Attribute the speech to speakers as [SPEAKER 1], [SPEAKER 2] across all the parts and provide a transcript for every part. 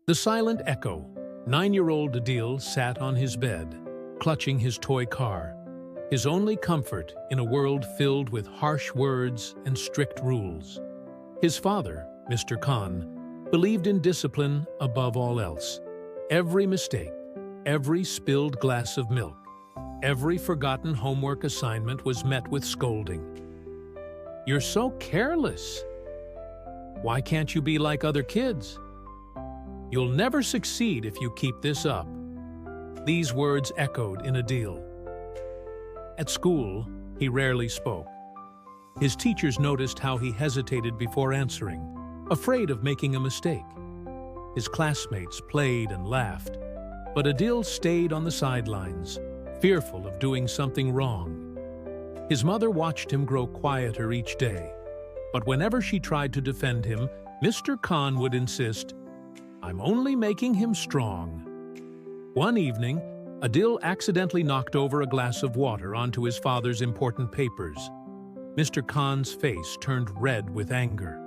[SPEAKER 1] The silent echo. 9-year-old Adil sat on his bed, clutching his toy car, his only comfort in a world filled with harsh words and strict rules. His father, Mr. Khan, believed in discipline above all else. Every mistake, every spilled glass of milk, every forgotten homework assignment was met with scolding. "You're so careless. Why can't you be like other kids? You'll never succeed if you keep this up." These words echoed in Adil. At school, he rarely spoke. His teachers noticed how he hesitated before answering, afraid of making a mistake. His classmates played and laughed, but Adil stayed on the sidelines, fearful of doing something wrong. His mother watched him grow quieter each day, but whenever she tried to defend him, Mr. Khan would insist, "I'm only making him strong." One evening, Adil accidentally knocked over a glass of water onto his father's important papers. Mr. Khan's face turned red with anger.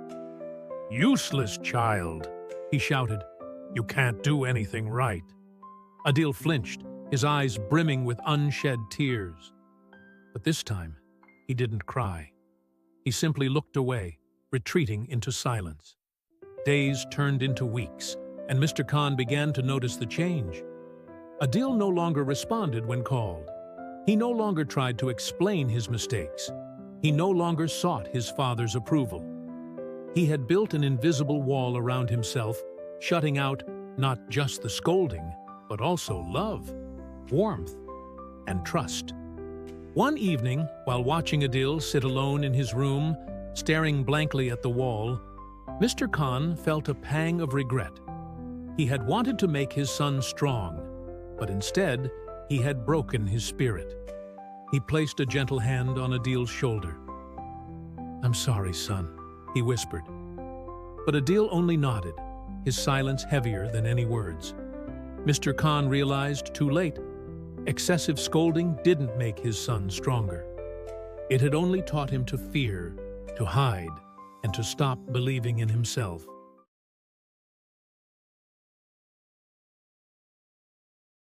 [SPEAKER 1] "Useless child," he shouted. "You can't do anything right." Adil flinched, his eyes brimming with unshed tears. But this time, he didn't cry. He simply looked away, retreating into silence. Days turned into weeks, and Mr. Khan began to notice the change. Adil no longer responded when called. He no longer tried to explain his mistakes. He no longer sought his father's approval. He had built an invisible wall around himself, shutting out not just the scolding, but also love, warmth, and trust. One evening, while watching Adil sit alone in his room, staring blankly at the wall, Mr. Khan felt a pang of regret. He had wanted to make his son strong, but instead, he had broken his spirit. He placed a gentle hand on Adil's shoulder. "I'm sorry, son," he whispered. But Adil only nodded, his silence heavier than any words. Mr. Khan realized too late, excessive scolding didn't make his son stronger. It had only taught him to fear, to hide, and to stop believing in himself.